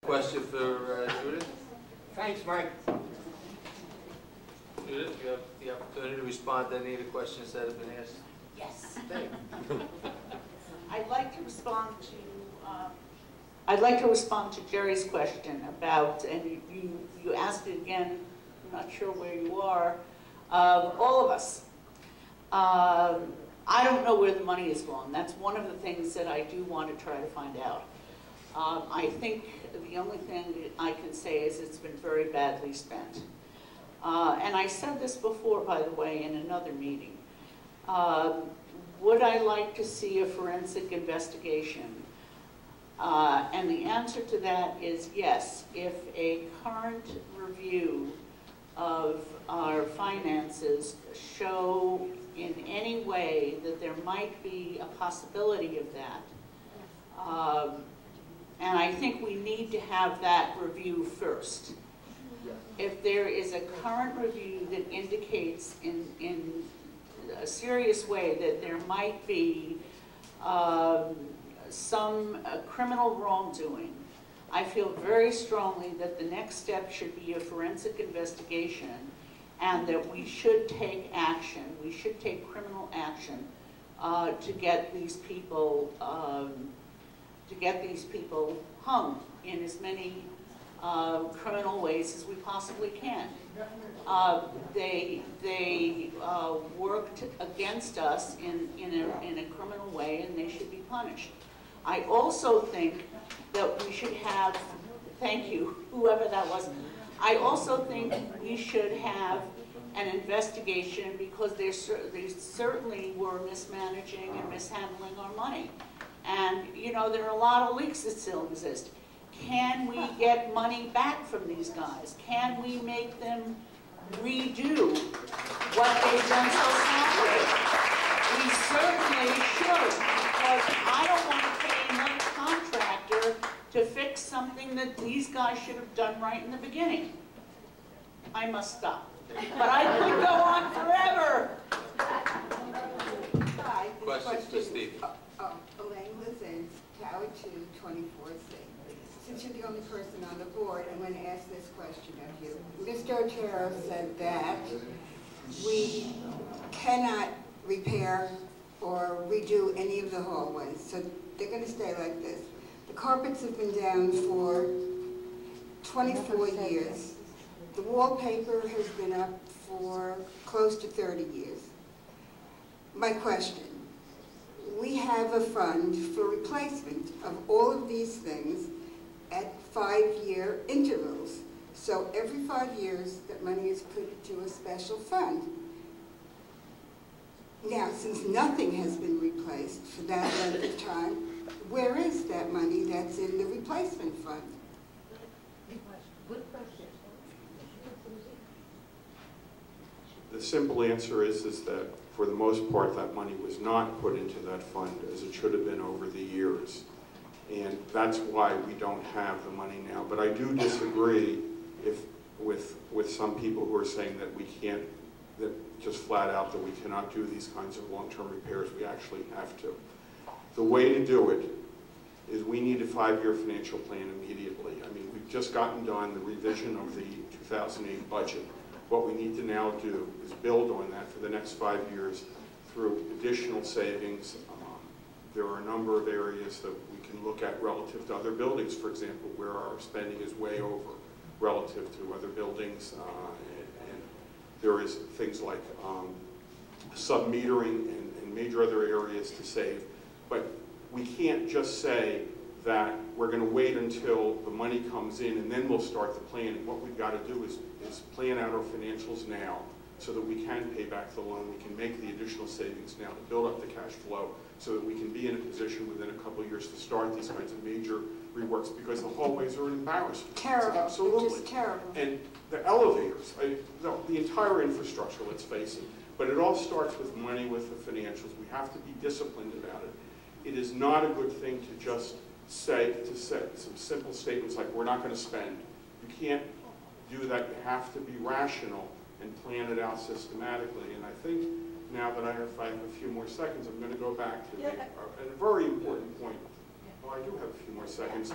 Question for Judith? Thanks, Mike. Judith, you have the opportunity to respond to any of the questions that have been asked. Yes. I'd like to respond to Jerry's question about, and you asked it again, I'm not sure where you are, all of us. I don't know where the money is going. That's one of the things that I do want to try to find out. I think the only thing I can say is it's been very badly spent. And I said this before, by the way, in another meeting. Would I like to see a forensic investigation? And the answer to that is yes. If a current review of our finances show in any way that there might be a possibility of that, and I think we need to have that review first. If there is a current review that indicates in a serious way that there might be some criminal wrongdoing, I feel very strongly that the next step should be a forensic investigation, and that we should take action. We should take criminal action to get these people hung in as many criminal ways as we possibly can. They worked against us in a criminal way, and they should be punished. I also think that we should have, thank you, whoever that was, I also think we should have an investigation because they certainly were mismanaging and mishandling our money. And, you know, there are a lot of leaks that still exist. Can we get money back from these guys? Can we make them redo what they've done so sadly? We certainly should, because I don't want to pay another contractor to fix something that these guys should have done right in the beginning. I must stop. But I could go on forever. Hi, this Questions for Steve? Elaine Lizins, qa2 24C. Since you're the only person on the board, I'm going to ask this question of you. Mr. Otero said that we cannot repair or redo any of the hallways, so they're going to stay like this. The carpets have been down for 24 years. The wallpaper has been up for close to 30 years. My question, we have a fund for replacement of all of these things at 5-year intervals. So every 5 years, that money is put into a special fund. Now, since nothing has been replaced for that length of time, where is that money that's in the replacement fund? Good question. The simple answer is that for the most part that money was not put into that fund as it should have been over the years. And that's why we don't have the money now. But I do disagree with some people who are saying that we can't, that just flat out that we cannot do these kinds of long-term repairs. We actually have to. The way to do it is we need a 5-year financial plan immediately. I mean, we've just gotten done the revision of the 2008 budget. What we need to now do is build on that for the next 5 years through additional savings. There are a number of areas that we can look at relative to other buildings, for example, where our spending is way over relative to other buildings. And there is things like sub-metering and major other areas to save. But we can't just say that we're going to wait until the money comes in and then we'll start the planning. What we've got to do is plan out our financials now so that we can pay back the loan, we can make the additional savings now to build up the cash flow so that we can be in a position within a couple of years to start these kinds of major reworks, because the hallways are an embarrassment. Terrible. Absolutely. Just terrible. And the elevators, the entire infrastructure, let's face it, but it all starts with money, with the financials. We have to be disciplined about it. It is not a good thing to just say some simple statements like, we're not going to spend. You can't do that. You have to be rational and plan it out systematically. And I think now that I have a few more seconds, I'm going to go back to a very important point. Well, I do have a few more seconds.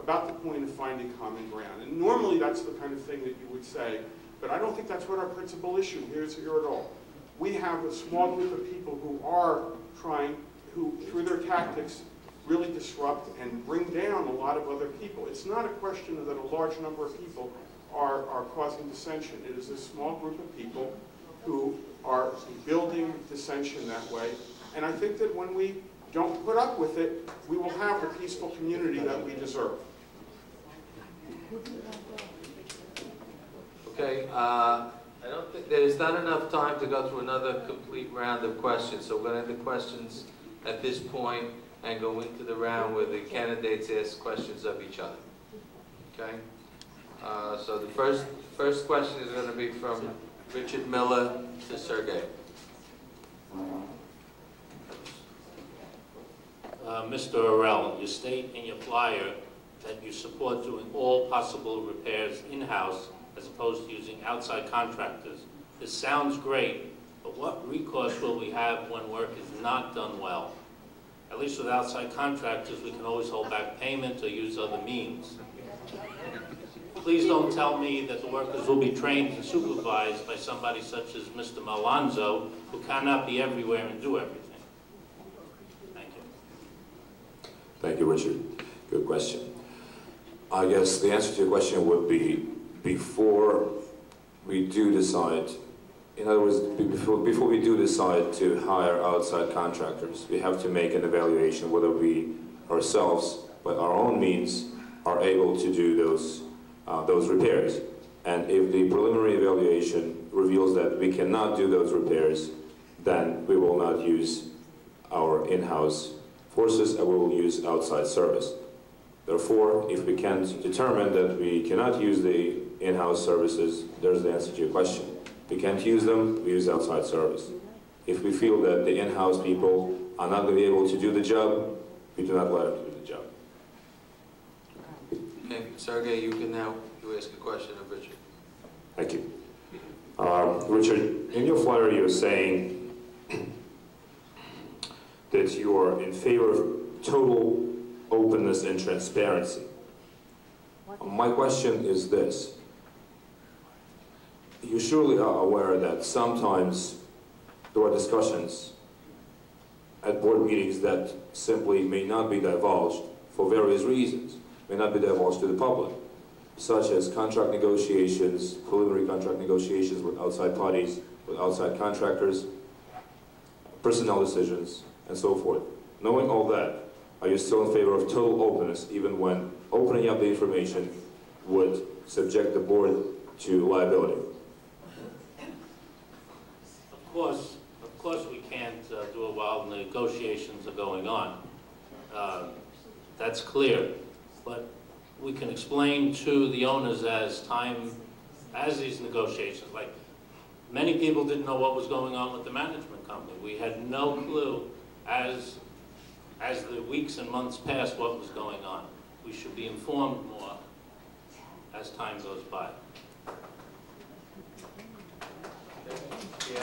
about the point of finding common ground. And normally that's the kind of thing that you would say, but I don't think that's what our principal issue is here at all. We have a small group of people who are trying, who through their tactics really disrupt and bring down a lot of other people. It's not a question that a large number of people are causing dissension. It is a small group of people who are building dissension that way. And I think that when we don't put up with it, we will have the peaceful community that we deserve. Okay, I don't think, there's not enough time to go through another complete round of questions, so we're going to end the questions at this point and go into the round where the candidates ask questions of each other. Okay? So the first question is going to be from Richard Miller to Sergey. Mr. Orell, you state in your flyer that you support doing all possible repairs in-house as opposed to using outside contractors. This sounds great, but what recourse will we have when work is not done well? At least with outside contractors, we can always hold back payment or use other means. Please don't tell me that the workers will be trained and supervised by somebody such as Mr. Malonzo, who cannot be everywhere and do everything. Thank you. Thank you, Richard. Good question. I guess the answer to your question would be, before we do decide, in other words, before we do decide to hire outside contractors, we have to make an evaluation whether we ourselves, by our own means, are able to do those repairs. And if the preliminary evaluation reveals that we cannot do those repairs, then we will not use our in-house forces and we will use outside service. Therefore, if we can't determine that we cannot use the in-house services, there's the answer to your question. We can't use them, we use outside service. If we feel that the in-house people are not going to be able to do the job, we do not let them do the job. Okay, Sergey, you can now ask a question of Richard. Thank you. Richard, in your flyer you're saying that you are in favor of total openness and transparency. My question is this. You surely are aware that sometimes there are discussions at board meetings that simply may not be divulged for various reasons, may not be divulged to the public, such as contract negotiations, preliminary contract negotiations with outside parties, with outside contractors, personnel decisions, and so forth. Knowing all that, are you still in favor of total openness, even when opening up the information would subject the board to liability? Of course we can't do it while negotiations are going on. That's clear. But we can explain to the owners as these negotiations, like many people didn't know what was going on with the management company. We had no clue as the weeks and months passed what was going on. We should be informed more as time goes by. Yeah.